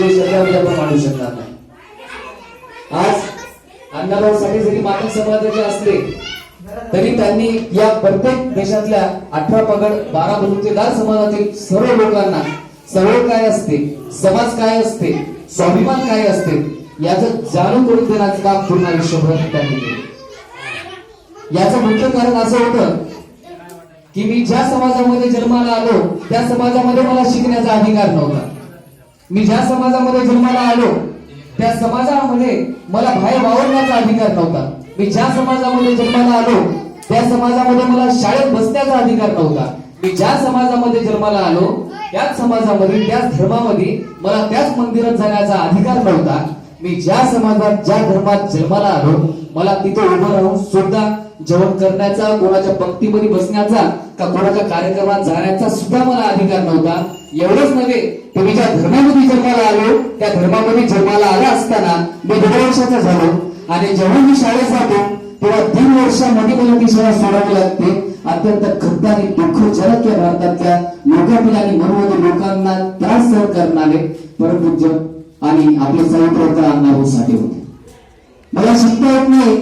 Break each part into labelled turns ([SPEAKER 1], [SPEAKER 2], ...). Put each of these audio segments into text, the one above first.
[SPEAKER 1] ते शब्दामध्ये आपण मांडू शकणार नाही. आज अण्णाभाऊ साठे जरी मातंग समाजाचे असले तरी त्यांनी या प्रत्येक देशातल्या 18 पगड 12 बलुतेदार समाजातील सर्व लोकांना सवय काय असते, समाज काय असते, स्वाभिमान काय असते याचं जाणून करून देण्याचं काम पूर्ण आयुष्यभर त्यांनी केलं. याचं मुख्य कारण असं होतं की मी ज्या समाजामध्ये जन्माला आलो त्या समाजामध्ये मला शिकण्याचा अधिकार नव्हता. मी ज्या समाजामध्ये जन्माला आलो त्या समाजामध्ये मला बाहेर वावरण्याचा अधिकार नव्हता. मी ज्या समाजामध्ये जन्माला आलो त्या समाजामध्ये मला शाळेत बसण्याचा अधिकार नव्हता. मी ज्या समाजामध्ये जन्माला आलो त्याच समाजामध्ये त्याच धर्मामध्ये मला त्याच मंदिरात जाण्याचा अधिकार नव्हता. मी ज्या समाजात ज्या धर्मात जन्माला आलो मला तिथे उभं राहून सुद्धा जेवण करण्याचा, कोणाच्या पंक्तीमध्ये बसण्याचा का कोणाच्या कार्यक्रमात जाण्याचा सुद्धा मला अधिकार नव्हता. एवढंच नव्हे तर मी ज्या धर्मामध्ये जन्माला आलो त्या धर्मामध्ये जन्माला आला असताना मी 2 वर्षाचा झालो आणि जेव्हा मी शाळेत जातो तेव्हा 3 वर्षामध्ये मला ती शाळा सोडावी लागते. अत्यंत खंत आणि दुःखजनक या भारतातल्या लोकांतील आणि मनोमन लोकांना त्रास सहन करणारे परमपूज्य आणि आपले साहित्य अण्णाभाऊ साठे होते. मला शिकता येत नाही,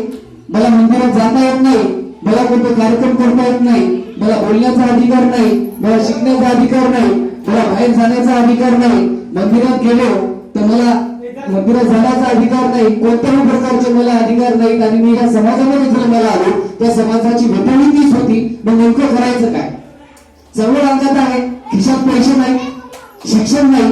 [SPEAKER 1] मला मंदिरात जाता येत नाही, मला कोणते कार्यक्रम करता येत नाही, मला बोलण्याचा अधिकार नाही, मला शिकण्याचा अधिकार नाही, मला बाहेर जाण्याचा अधिकार नाही, मंदिरात गेलो तर मला मंदिरात जाण्याचा अधिकार नाही, कोणत्याही प्रकारचे मला अधिकार नाहीत आणि मी या समाजामध्ये जन्माला आलो त्या समाजाची विपरीत तीच होती. मग नेमकं करायचं काय? चळवळ अंगात आहे, खिशात पैसे नाही, शिक्षण नाही,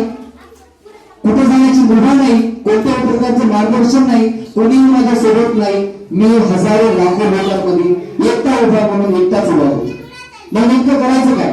[SPEAKER 1] कुठे जाण्याची मुभा नाही, कोणत्याही प्रकारचे मार्गदर्शन नाही, कोणीही माझ्या सोबत नाही. मी हजारो लाखो लोकांमध्ये एकटा उभा म्हणून एकटाच उभा होतो. मग नेमकं करायचं काय?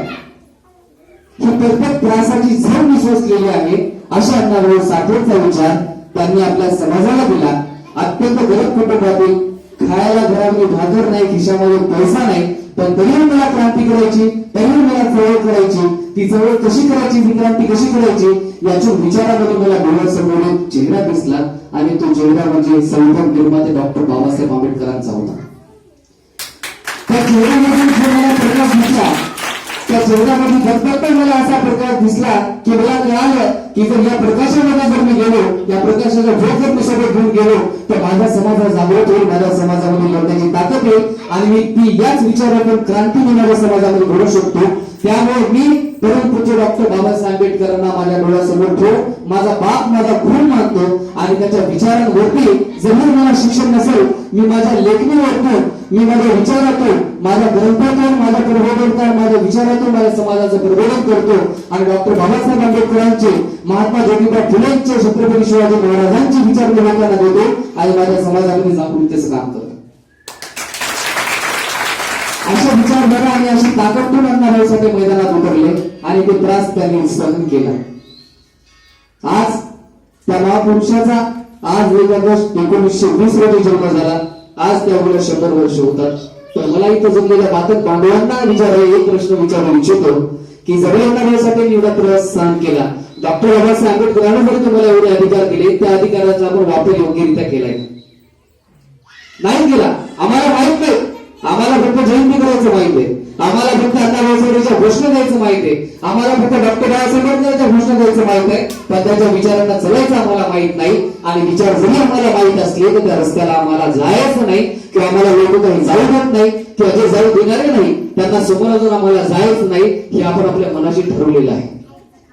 [SPEAKER 1] ही प्रत्येक त्रासाची झळ मी सोसलेली आहे अशा अण्णाभाऊ साठेंचा विचार त्यांनी आपल्या समाजाला दिला. अत्यंत गरीब कुटुंबातील, खायला घरामध्ये भाकर नाही, खिशामध्ये पैसा नाही, पण तरीही मला क्रांती करायची, तरीही मला चळवळ करायची. ती चळवळ कशी करायची, ती क्रांती कशी करायची याच्या विचारामध्ये मला डोळ्यासमोर एक चेहरा दिसला आणि तो चेहरा म्हणजे संविधान निर्माते डॉक्टर बाबासाहेब आंबेडकरांचा होता. त्या चेहऱ्यामध्ये मला प्रकाश दिसला, त्या चेहऱ्यामध्ये धगधगता मला असा प्रकाश दिसला की मला कळालं की जर या प्रकाशामध्ये जर मी गेलो, या प्रकाशाचा झोप जर मी सोबत घेऊन गेलो तर माझ्या समाजात जागृत होईल, माझ्या समाजामध्ये लढण्याची ताकद येईल आणि मी ती याच विचारातून क्रांती मी माझ्या समाजामध्ये घडवू शकतो. त्यामुळे मी परमपूज्य डॉक्टर बाबासाहेब आंबेडकरांना माझ्या डोळ्यासमोर ठेवून माझा बाप, माझा गुरु मानतो आणि त्याच्या विचारांवरती जरी मला शिक्षण नसेल मी माझ्या लेखणीवरतून, मी माझ्या विचारातून, माझ्या ग्रंथातून, माझ्या प्रबोधन, माझ्या विचारातून माझ्या समाजाचं प्रबोधन करतो आणि डॉक्टर बाबासाहेब आंबेडकरांचे, महात्मा ज्योतिबा फुलेंचे, छत्रपती शिवाजी महाराजांचे विचार मी लोकांना देतो आणि माझ्या समाजामध्ये जागृतीचं काम करतो. अशा विचारधारा आणि अशी ताकदपूर्ण अण्णाभाऊसाठी मैदानात उतरले आणि ते त्रास त्यांनी सहन केला. आज त्या महापुरुषाचा आज 1 ऑगस्ट 1920 रोजी जन्म झाला. आज त्यावेळेला 100 वर्ष होतात. तर मला इथं जमलेल्या मातक बांधवांना एक प्रश्न विचारू इच्छितो की जरी अण्णाभाऊसाठी एवढा त्रास सहन केला, डॉक्टर बाबासाहेब आंबेडकरांनी जरी तुम्हाला एवढे अधिकार दिले, त्या अधिकाराचा आपण वापर योग्यरित्या केलाय नाही केला? आम्हाला माहित नाही. आम्हाला फक्त जयंती करायचं माहित आहे, आम्हाला फक्त अण्णाभाऊ साठेंच्या घोषणा द्यायचं माहित आहे, आम्हाला फक्त डॉक्टर बाबासाहेब आंबेडकरांच्या घोषणा द्यायचं माहित आहे, पण त्याच्या विचारांना चालायचं आम्हाला माहित नाही. आणि विचार जरी आम्हाला माहित असले तर त्या रस्त्याला आम्हाला जायचं नाही किंवा आम्हाला लोक काही जाऊ देत नाही किंवा जे जाऊ देणारे नाही त्यांना समोर अजून आम्हाला जायचं नाही हे आपण आपल्या मनाशी ठरवलेलं आहे.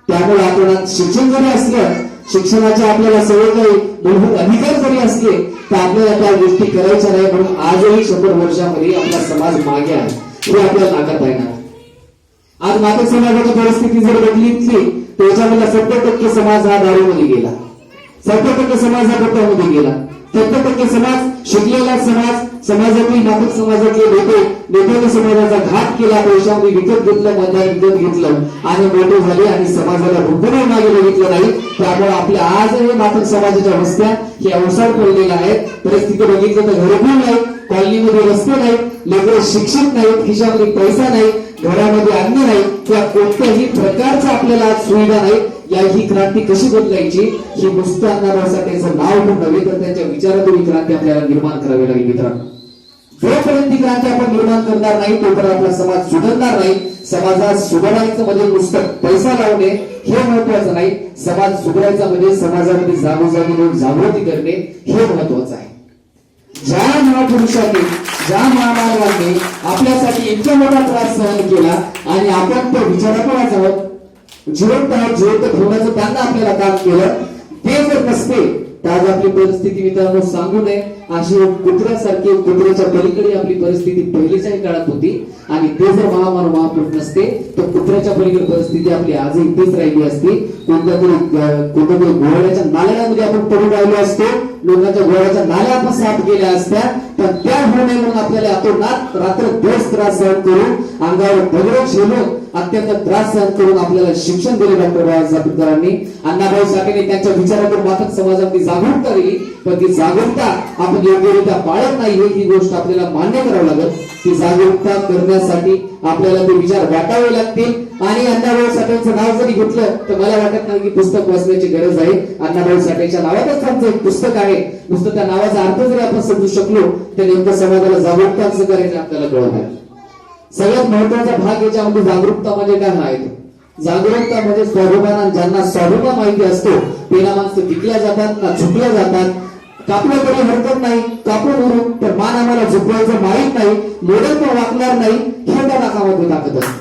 [SPEAKER 1] त्यामुळे आपण शिक्षण जरी असलं, शिक्षणाचे आपल्याला सगळे काही मूलभूत अधिकार जरी असले तर आपल्याला त्या गोष्टी करायच्या नाही. म्हणून आजही 100 वर्षामध्ये आपला समाज मागे आहे हे आपल्याला नाकारता येणार. आज मातक समाजाची परिस्थिती जर बदलली तर याच्यामध्ये 70% समाज हा दारूमध्ये गेला, 70% समाज हा पट्ट्यामध्ये गेला, 70% समाज शिकलेला समाज, समाजातील मातक समाजातले नेते समाजाचा घात केला, पैशामध्ये विकत घेतलं, मतदार विकत घेतलं आणि मोठे झाले आणि समाजाला रुग्ण मागे बघितलं नाही. त्यामुळे आपल्या आजही मातक समाजाच्या वस्त्या हे अवसाद पडलेल्या आहेत. परिस्थिती बघितलं तर घरकुल नाही, कॉलनीमध्ये रस्ते नाही, लेकरं शिक्षित नाहीत, खिशामध्ये पैसा नाही, घरामध्ये अन्न नाही किंवा कोणत्याही प्रकारचा आपल्याला आज सुविधा नाही. या ही क्रांती कशी बदलायची ही नुसतं अण्णाभाऊ साठेंचं नाव पण नव्हे तर त्यांच्या विचारातून ही क्रांती आपल्याला निर्माण करावी लागेल. मित्रांनो, जोपर्यंत ही क्रांती आपण निर्माण करणार नाही तोपर्यंत आपला समाज सुधारणार नाही. समाजात सुधारायचं म्हणजे नुसतं पैसा लावणे हे महत्वाचं नाही, समाज सुधारायचा म्हणजे समाजामध्ये जागोजागी येऊन जागृती करणे हे महत्वाचं आहे. ज्या महापुरुषांनी ज्या महामानवांनी आपल्यासाठी इतका मोठा त्रास सहन केला आणि आपण तो विचाराकडे आहोत, जिवंत आहोत, जिवंत ठेवण्याचं त्यांना आपल्याला काम केलं, ते जर नसते तर आज आपली परिस्थिती मित्रांनो सांगू नये अशी कुत्र्यासारखी, कुत्र्याच्या पलीकडे आपली परिस्थिती पहिलीच्याही काळात होती. आणि ते जर महापुरुष नसते तर कुत्र्याच्या पलीकडे परिस्थिती आपली आजही तेच राहिली असती. कोणत्यातरी घोड्याच्या नाल्यामध्ये आपण पडून राहिलो असतो, लोकांच्या घोड्याच्या नाल्या आपण साफ केल्या असत्या, पण त्या होऊ नये म्हणून आपल्याला अतोनात रात्र दिवस त्रास सहन करून, अंगावर दगड झेलून अत्यंत त्रास सहन करून आपल्याला शिक्षण दिले डॉक्टर बाबासाहेब आंबेडकरांनी. अण्णाभाऊ साठेंनी त्यांच्या विचारातून मात्र समाजामध्ये जागरूकता दिली, पण ती जागरूकता आपण योग्यरित्या पाळत नाही ही गोष्ट आपल्याला मान्य करावं लागेल. ती जागरूकता करण्यासाठी आपल्याला ते विचार वाटावे लागतील. आणि अण्णाभाऊ साठेंचं नाव जरी घेतलं तर मला वाटत नाही की पुस्तक वाचण्याची गरज आहे. अण्णाभाऊ साठेंच्या नावातच आमचं एक पुस्तक आहे. नुसतं त्या नावाचा अर्थ जरी आपण समजू शकलो तर नेमकं समाजाला जागरूकता कसं करायचं आपल्याला कळत आहे. सगळ्यात महत्वाचा भाग याच्यामध्ये जागरूकता म्हणजे काय आहे? जागरूकता म्हणजे स्वाभिमान. ज्यांना स्वाभिमान माहिती असतो तेला माणसं विकल्या जातात ना झुकल्या जातात. कापलं तरी हरकत नाही, कापून उरून, तर मान आम्हाला झुकवायचं माहित नाही, मोडत पण वाकणार नाही, हे त्या नाकामध्ये ताकद असते.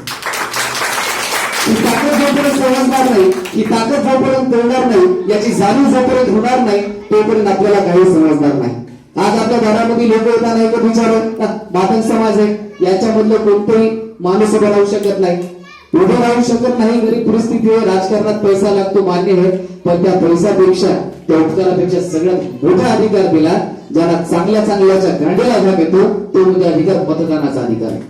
[SPEAKER 1] ही ताकद जोपर्यंत समजणार नाही, ही ताकद जोपर्यंत कळणार नाही, याची जाणीव जोपर्यंत होणार नाही तोपर्यंत आपल्याला काही समजणार नाही. आज आपल्या घरामध्ये लोक येताना एक विचारत मातंग समाज आहे, याच्यामधलं कोणतंही माणूस उभं राहू शकत नाही, उभं राहू शकत नाही. गरीब परिस्थिती आहे, राजकारणात पैसा लागतो मान्य आहे, पण त्या पैशापेक्षा त्या उपकारापेक्षा सगळ्यात मोठा अधिकार दिला ज्याला चांगल्या चांगल्याच्या गांडीला घाम येतो तो म्हणजे अधिकार मतदानाचा अधिकार आहे.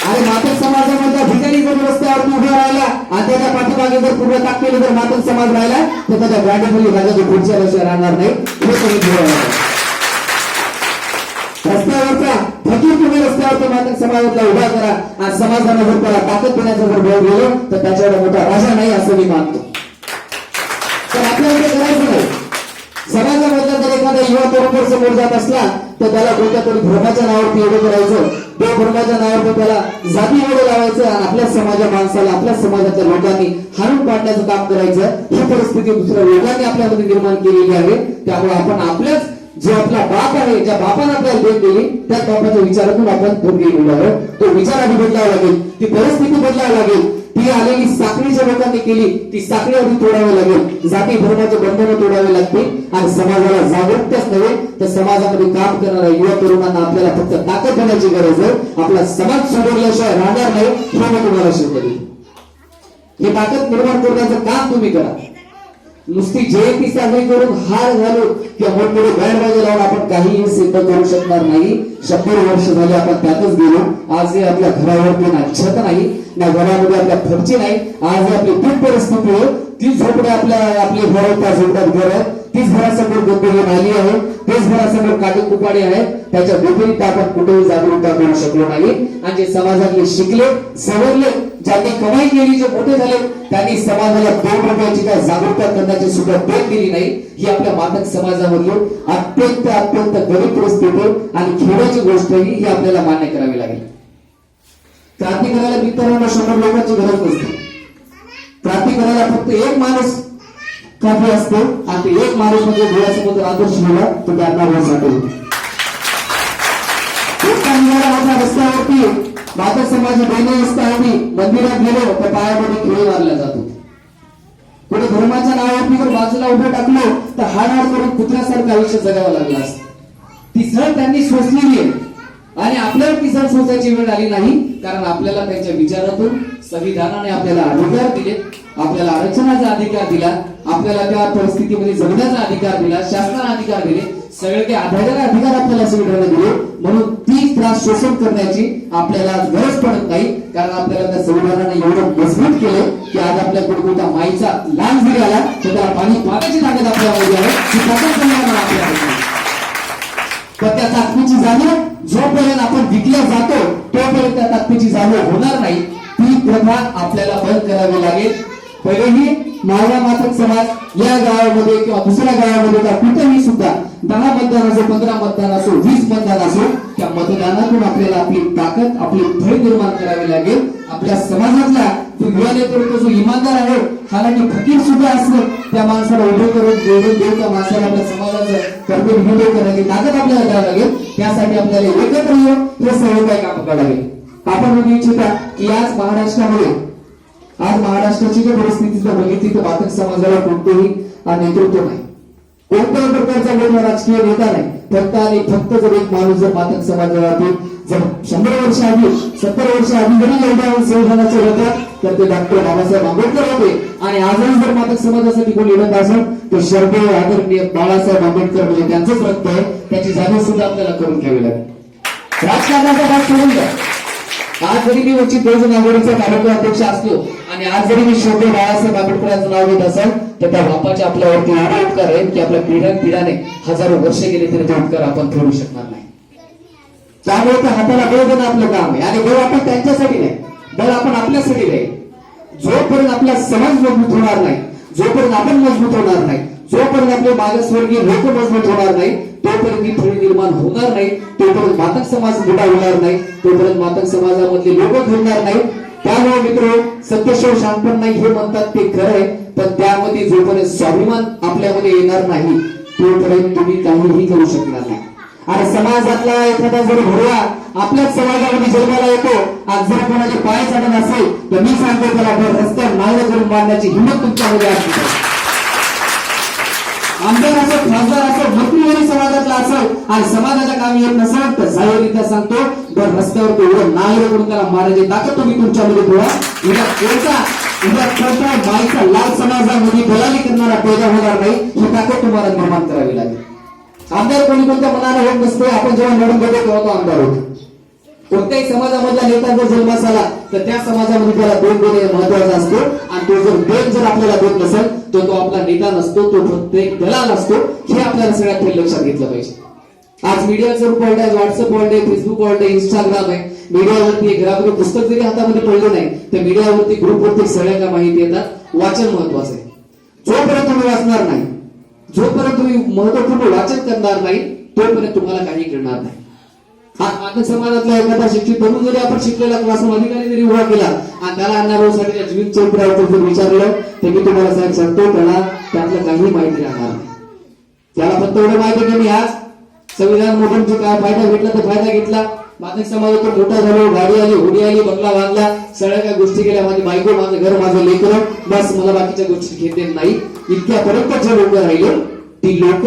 [SPEAKER 1] आणि मातंग समाजामधल्या ठिकाणी जर रस्त्यावरती उभा राहिला आणि त्याच्या पाठीमागे जर पूर्ण ताक केलं जर मातंग समाज राहिला तर त्याच्या गांडीमध्ये राजाच्या पुढच्या वर्षी राहणार नाही. हे तुम्ही रस्त्यावरचा फकीर तुम्ही रस्त्यावरती मातंग समाजातला उभा करा आणि समाजाने जर त्याला ताकद देण्याचा जर बळ गेलो तर त्याच्यावर मोठा राजा नाही असं मी मानतो. तर आपल्याकडे करायचं नाही. समाजामधला जर एखादा युवा तरुण समोर जात असला तर त्याला कोणत्या तरी धर्माच्या नावावरती एवढं करायचं, त्या धर्माच्या नावावरती त्याला जाती एवढं लावायचं आणि आपल्या समाजा माणसाला आपल्या समाजाच्या लोकांनी हाणून पाडण्याचं काम करायचं. ही परिस्थिती दुसऱ्या लोकांनी आपल्यामध्ये निर्माण केलेली आहे. त्यामुळे आपण आपल्याच जो आपला बाप आहे, ज्या बापाने आपल्याला देण दिली त्या बापाच्या विचारातून आपण दूर गेलेलो आहोत. तो विचार आधी बदलावा लागेल, ती परिस्थिती बदलावी लागेल. ती आलेली साखळी ज्या लोकांनी केली ती साखळी आधी तोडावी लागेल. जाती धर्माचे बंधनं तोडावे लागतील आणि समाजाला जागरूकताच नव्हे तर समाजामध्ये काम करणाऱ्या युवा तरुणांना आपल्याला फक्त ताकद देण्याची गरज आहे. आपला समाज सुधारल्याशिवाय राहणार नाही हे मी तुम्हाला शब्द देतो. हे ताकद निर्माण करण्याचं काम तुम्ही करा. नुसती जयंती साजरी करून हार घालून किंवा मोठमोठे बँड बाजे लावून आपण काहीही सिद्ध करू शकणार नाही. 100 वर्ष झाले आपण त्यातच गेलो. आजही आपल्या घरावरती ना छत नाही, ना घरामध्ये आपल्या फरची नाही. आज आपली तीच परिस्थिती आहे. ती झोपडे आपली घर त्या झोपड्यात घर आहे, तीच घरासमोर गंदगी नाली आहे, तेच घरासमोर काटे कुपाडे आहे. त्याच्या विपरीत आपण कुठेही जागरूकता करू शकलो नाही. आणि जे समाजातले शिकले सवरले, ज्यांनी कमाई केली, जे मोठे झाले, त्यांनी समाजाला 2 रुपयाची काय जागरूकता करण्याची सुद्धा भेट दिली नाही. ही आपल्या मातंग समाजामधली अत्यंत गरीब परिस्थिती आणि खेळाची गोष्ट ही आपल्याला मान्य करावी लागेल. क्रांती करायला मित्रांनो 100 लोकांची गरज नसते. क्रांती करायला फक्त एक माणूस काफी असतो आणि ते एक माणूस म्हणजे डोळ्यासमोर आदर्श ठेवला तो त्या अण्णाभाऊ साठे. रस्त्यावरती मातंग समाज बहिणी असताना मंदिरात गेलो तर पायामध्ये खेळ मारला जातो. कुठे धर्माच्या नावावरती जर बाजूला उभं टाकलो तर हाड करून कुत्र्यासारखं आयुष्य जगावं लागलं असतं. ती झळ त्यांनी सोसलेली आहे आणि आपल्याला ती झळ सोसायची वेळ आली नाही. कारण आपल्याला त्यांच्या विचारातून संविधानाने आपल्याला अधिकार दिले, आपल्याला आरक्षणाचा अधिकार दिला, आपल्याला त्या परिस्थितीमध्ये जगण्याचा अधिकार दिला, शासनाने अधिकार दिले, सगळे काही आधाराला अधिकार आपल्याला संविधानाने दिले. म्हणून ती त्रास शोषण करण्याची आपल्याला गरज पडत नाही. कारण आपल्याला त्या संविधानाने एवढं मजबूत केलं की आज आपल्याकडे कोणत्या माईचा लहान जरी आला तर त्याला पाणी पाण्याची ताकद आपल्यामध्ये आहे. ती ताकद आपल्याला तर त्या ताकदीची जाणीव जोपर्यंत आपण विकल्या जातो तोपर्यंत त्या ताकदीची जाणीव होणार नाही. ती प्रथा आपल्याला बंद करावी लागेल. पहिलेही माझा मातंग समाज या गावामध्ये किंवा दुसऱ्या गावामध्ये का कुठेही सुद्धा 10 मतदान असो, 15 मतदान असो, 20 मतदान असो, त्या मतदानातून आपल्याला आपली ताकद आपली भय निर्माण करावी लागेल. आपल्या समाजातला जो युवा नेतृत्व जो इमानदार आहे, हालाकी फकीर सुद्धा असलं त्या माणसाला उभे करून निवडून देऊन त्या माणसाला आपल्या समाजाचं कर्तव्य निर्वहन करण्याची ताकद आपल्याला द्यावी लागेल. त्यासाठी आपल्याला एकत्र येऊन हे सर्व काही काम करावे लागेल. आपण म्हणू इच्छिता की आज महाराष्ट्राची जी परिस्थिती जर बघितली तर मातंग समाजाला कोणतेही नेतृत्व नाही, कोणत्याही प्रकारचा मोठा राजकीय नेता नाही. फक्त आणि फक्त जर एक माणूस जर मातंग समाजातील जर 100 वर्ष आधी 70 वर्ष आधी जरी लढा संविधानाचे होता तर ते डॉक्टर बाबासाहेब आंबेडकर होते. आणि आजही जर मातंग समाजासाठी कोणी लढत असेल तर श्रद्धेय आदरणीय बाळासाहेब आंबेडकर म्हणजे त्यांचंच रक्त आहे. त्याची जाणीव सुद्धा आपल्याला करून घ्यावी लागेल. राजकारणाचा भाग सोडून द्या. आज जरी मी वंचित बहुजन आघाडीचा कार्यक्रम अध्यक्ष असलो आणि आज जरी मी श्रद्धेय बाळासाहेब आंबेडकरांचं नाव घेत असेल तर त्या बापाचे आपल्यावरती एवढे उपकार आहेत की आपल्या पिढ्याने हजारो वर्ष गेले तरी ते उपकार आपण फेडू शकणार नाही. त्यामुळे तर हाताला बळ देणं आपलं काम आहे. आणि बळ आपण त्यांच्यासाठी नाही, बळ आपण आपल्यासाठी नाही. जोपर्यंत आपला समाज मजबूत होणार नाही, जोपर्यंत आपण मजबूत होणार नाही, जोपर्यंत आपले मागासवर्गीय लोक मजबूत होणार नाही, तोपर्यंत ही फळी निर्माण होणार नाही, तोपर्यंत मातंग समाज मोठा होणार नाही, तोपर्यंत मातंग समाजामधले लोक घडणार नाही. त्यामुळे मित्र, सत्यशव शांतपण नाही हे म्हणतात ते खरं आहे, पण त्यामध्ये जोपर्यंत स्वाभिमान आपल्यामध्ये येणार नाही तोपर्यंत तुम्ही काहीही करू शकणार नाही. आणि समाजातला एखादा जर घोडा आपल्याच समाजामध्ये जन्माला येतो, आज जर कोणाचे पाय चढत असेल तर मी सांगतो त्याला रस्त्यावर नांगर करून मारण्याची हिंमत तुमच्यामध्ये असते. आमदार असो, खासदार असो, मंत्री जरी समाजातला असेल आणि समाजाच्या कामी येत नसेल तर जाहीररित्या सांगतो दर रस्त्यावर तेवढं नांगर करून त्याला मारायची ताकद तुम्ही तुमच्यामध्ये ठेवा. उद्या माईचा लाल समाजामध्ये दलाली करणारा पैदा होणार नाही, ही ताकद तुम्हाला निर्माण करावी लागेल. आमदार कोणी कोणत्या मनाने होत नसते. आपण जेव्हा निवडून घेतो तेव्हा तो आमदार होतो. कोणत्याही समाजामधला नेता जर जन्मास आला तर त्या समाजामध्ये त्याला दोन देणे महत्वाचा असतो. आणि तो जर दोन जर आपल्याला देत नसेल तर तो आपला नेता नसतो, तो फक्त एक दलाल असतो. हे आपल्याला सगळ्यात पहिले लक्षात घेतलं पाहिजे. आज मीडियाचं रूप वर्ल्ड आहे, व्हॉट्सअप वर्ल्ड आहे, फेसबुक वर्ल्ड आहे, इंस्टाग्राम आहे. मीडियावरती घरामध्ये पुस्तक जरी हातामध्ये पडलं नाही तर मीडियावरती ग्रुपवरती सगळ्या माहिती येतात. वाचन महत्वाचं आहे. जोपर्यंत तुम्ही वाचणार नाही, जोपर्यंत तुम्ही महत्वपूर्ण वाचन करणार नाही तोपर्यंत तुम्हाला काही करणार नाही. मातंग समाजातला एखादा शिक्षित बनून जरी आपण शिकलेला क्लासरूम अधिकारी जरी उभा केला आणि त्याला अण्णाभाऊसाठी जीवन चौकड्यावर जर विचारलं तर मी तुम्हाला साहेब सांगतो त्याला त्यातलं काही माहिती राहणार नाही. त्याला फक्त एवढं माहिती की मी आज संविधान मोठ्यांचा काय फायदा घेतला तर फायदा घेतला, मातंग समाजातून मोठा झालो, गाडी आली, होडी आली, बंगला बांधला, सगळ्या काही गोष्टी केल्या, माझी बायको, माझं घर, माझं लेकरं, बस मला बाकीच्या गोष्टी घेते नाही. इतक्यापर्यंत जे लोक राहिले ती लोक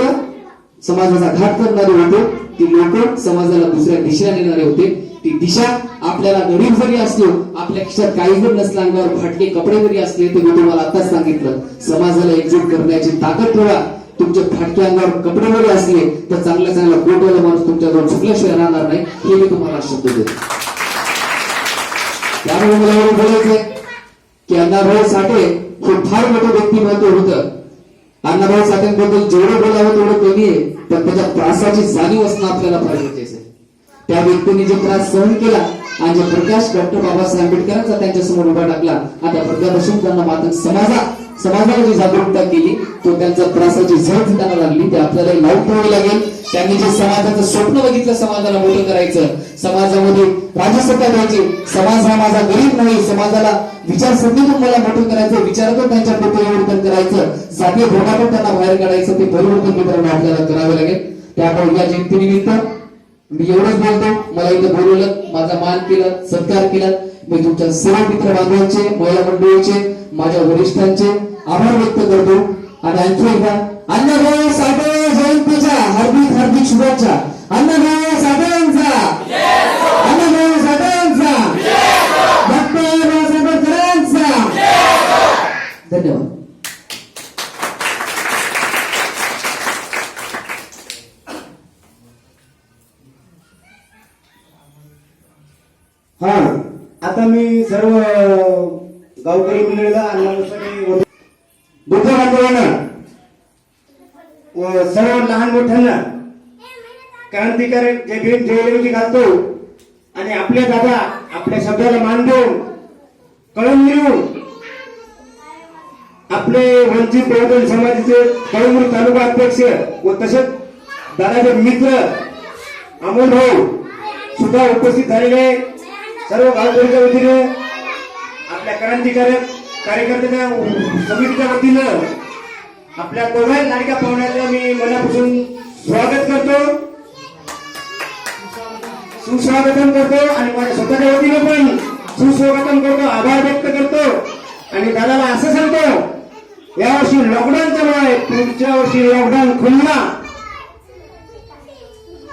[SPEAKER 1] समाजाचा घात करणारे होते, ती लोक समाजाला दुसऱ्या दिशेला नेणारे होते. ती दिशा आपल्याला गरीब जरी असलो, आपल्या खिशात काही जर नसला, अंगावर फाटके कपडे जरी असले तर मी तुम्हाला आताच सांगितलं समाजाला एकजूट करण्याची ताकद ठेवा. तुमचे फाटके अंगावर कपडे जरी असले तर चांगला कोटवाला माणूस तुमच्याजवळ चुकल्याशिवाय राहणार नाही, हे मी तुम्हाला शब्द देतो. त्यामुळे मला एवढं बोलायचंय की अण्णाभाऊ साठे हे फार मोठं व्यक्तिमत्व होतं. अण्णाभाऊ साठेंबद्दल जेवढं बोलावं तेवढं कमी आहे, पण त्याच्या त्रासाची जाणीव असणं आपल्याला फार गरजेचं आहे. त्या व्यक्तीने जो त्रास सहन केला आणि जो प्रकाश डॉक्टर बाबासाहेब आंबेडकरांचा त्यांच्या समोर उभा टाकला, आता प्रज्ञापासून त्यांना मातंग समाजाला जी जागरूकता केली तो त्यांच्या त्रासाची झळ त्यांना लागली, ते आपल्याला लावून ठेवावी लागेल. त्यांनी जे समाजाचं स्वप्न बघितलं, समाजाला मोठं करायचं, समाजामध्ये राजसत्ता द्यायची, समाज हा माझा गरीब नाही, समाजाला विचारसरणीतून मला मोठं करायचं, विचारातून त्यांच्या परिवर्तन करायचं, जातीय धोरणातून त्यांना बाहेर काढायचं, ते परिवर्तन मित्रांनो आपल्याला करावे लागेल. त्यामुळे या जयंतीनिमित्त मी एवढंच बोलतो. मला इथं बोलवलं, माझा मान केला, सत्कार केला. मी तुमच्या सर्व मित्र बांधवांचे, महिला मंडळीचे, माझ्या वरिष्ठांचे आभार व्यक्त करतो. आणि आणखी एकदा अण्णाभाऊ साठे जयंतीच्या हार्दिक शुभेच्छा. अण्णाभाऊ साठेंचा, अण्णाभाऊ साठेंचा, डॉक्टर बाबासाहेब आंबेडकरांचा. धन्यवाद.
[SPEAKER 2] हा, आता मी सर्व गावकरी मंडळीला अण्णाभाऊसाठी बुद्ध बांधवांना व सर्व लहान मोठ्यांना क्रांतिकारी जय भीम जयललिता घालतो. आणि आपले दादा आपल्या शब्दाला मान देऊन कळून देऊन आपले वंचित बहुजन समाजाचे कळमूर तालुका अध्यक्ष व तसेच दादाचे मित्र अमोल भाऊ सुद्धा उपस्थित झालेले सर्व गावकऱ्यांच्या वतीने आपल्या क्रांतिकारक कार्यकर्त्यांच्या समितीच्या वतीनं आपल्या दोघांच्या लाडक्या पाहुण्याचं मी मनापासून स्वागत करतो, सुस्वागतम करतो आणि माझ्या स्वतःच्या वतीनं पण सुस्वागतम करतो, आभार व्यक्त करतो आणि दादाला असं सांगतो यावर्षी लॉकडाऊनचा आहे, पुढच्या वर्षी लॉकडाऊन खुलला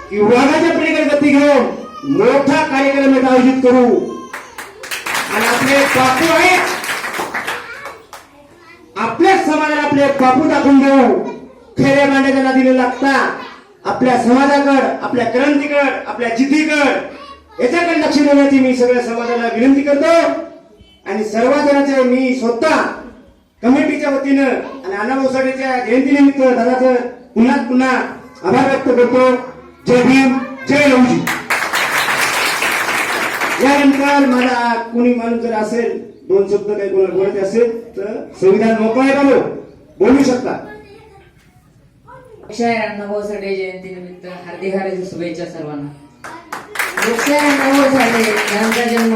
[SPEAKER 2] की वाघाच्या पलीकडे गती घेऊन मोठा कार्यक्रम आयोजित करू आणि आपले बापू आहेत, आपल्या समाजाला आपले बापू दाखवून देऊ. खऱ्या मांड्याच्या नादीने लागता आपल्या समाजाकडे, आपल्या क्रांतीकड, आपल्या जिद्दीकड याच्याकडे लक्ष देण्याची मी सगळ्या समाजाला विनंती करतो आणि सर्वजणांचे मी स्वतः कमिटीच्या वतीनं आणि अण्णाभाऊ साठेच्या जयंतीनिमित्त दादाचं पुन्हा आभार व्यक्त करतो. जय भीम, जय लवजी. यानंतर मला कोणी माणूस जर असेल, दोन शब्द काही कोणाला बोलायचे असेल तर संविधान मोकळं आहे बाबू, बोलू शकता.
[SPEAKER 3] अण्णाभाऊ साठे जयंती निमित्त हार्दिक हार्दिक शुभेच्छा सर्वांना. अण्णाभाऊ साठे यांचा जन्म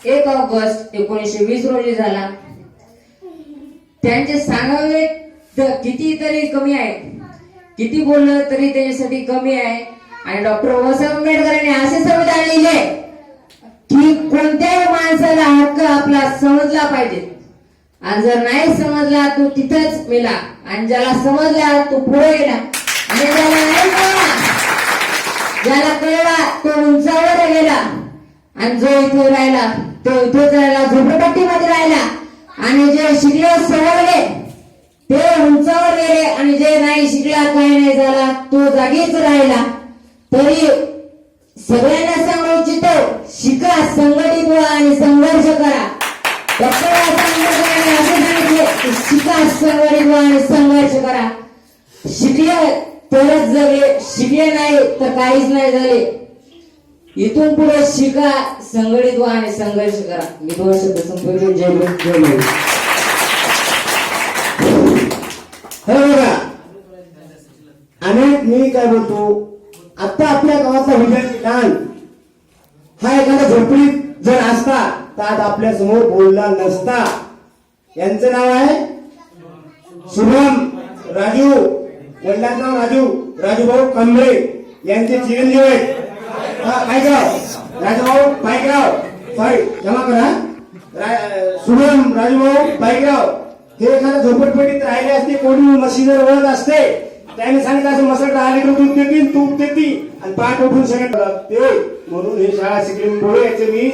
[SPEAKER 3] 1 ऑगस्ट 1920 रोजी झाला. त्यांचे सांगावे किती तरी कमी आहे, किती बोललं तरी त्याच्यासाठी कमी आहे. आणि डॉक्टर बाबासाहेब आंबेडकरांनी असे संविधान लिहिले की कोणत्याही माणसाला हक्क आपला समजला पाहिजे आणि जर नाही समजला तो तिथंच मेला आणि ज्याला समजला तो पुढे गेला आणि ज्याला नाही कळला, ज्याला कळला तो उंचावर गेला आणि जो इथे राहिला तो इथेच राहिला, झोपडपट्टीमध्ये राहिला. आणि जे शिकले सवरले ते उंचावर गेले आणि जे नाही शिकला काही नाही झाला तो जागीच राहिला. तरी सगळ्यांना सांगू इच्छितो, शिका, संघटित व्हा आणि संघर्ष करा. डॉक्टर आंबेडकरांनी असे सांगितले की शिका, संघटित व्हा आणि संघर्ष करा. शिकले तरच जगले, शिकले नाही तर काहीच नाही झाले. इथून पुढे शिका, संघटित व्हा आणि संघर्ष करा. मी 2 शब्द संपवतो. जय भीम, जय लवजी.
[SPEAKER 2] बघा, अनेक मी काय बोलतो, आता आपल्या गावातला विद्यार्थी लहान हा एखाद्या झोपडीत जर असता तर आज आपल्या समोर बोलला नसता. यांचं नाव आहे शुभम राजू, वडिलांचं नाव राजूभाऊ कांबळे. यांचे चिरंजीव आहेत पायकराव, राजूभाऊ पायकराव, सॉरी क्षमा करा, शुभम राजूभाऊ पायकराव. हे एखाद्या झोपडपट्टीत राहिले असते, कोणी मशीनवर वळत असते, त्याने सांगितलं असं मसळ राहिले तर दूध देतील, तूप देतील आणि पाठ उठून सगळ्यात लागते. म्हणून ही शाळा शिकली बोलू याचे मी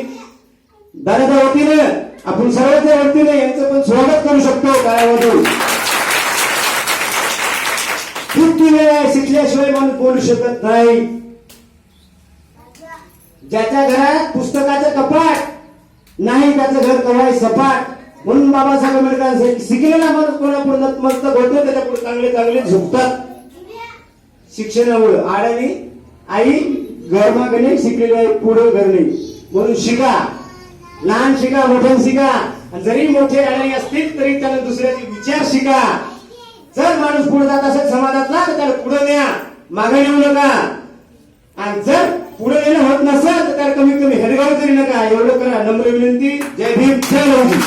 [SPEAKER 2] दादाच्या वतीने, आपण सर्वांच्या वतीने यांचं पण स्वागत करू शकतो. गावामधून किती वेळ शिकल्याशिवाय माणूस बोलू शकत नाही. ज्याच्या घरात पुस्तकाचं कपाट नाही त्याचं घर कवाय सपाट. म्हणून बाबासाहेब आंबेडकर शिकलेला माणूस कोणापुढे नतमस्तक होतो, त्याच्या पुढे चांगले चांगले झुकतात. शिक्षणामुळे आडानी आई गरमागणे शिकलेली आहे, पुढे घर नाही. म्हणून शिका, लहान शिका, मोठ्यान शिका. जरी मोठे आडाणी असतील तरी त्याला दुसऱ्याचे विचार शिका. जर माणूस पुढे जात असेल समाजातला तर त्याला पुढे न्या, मागे नेऊ नका. आणि जर पुढे येणं होत नसेल तर त्याला कमीत कमी हेडगाव तरी नका. एवढं करा, नम्र विनंती. जय भीम, जय लवजी.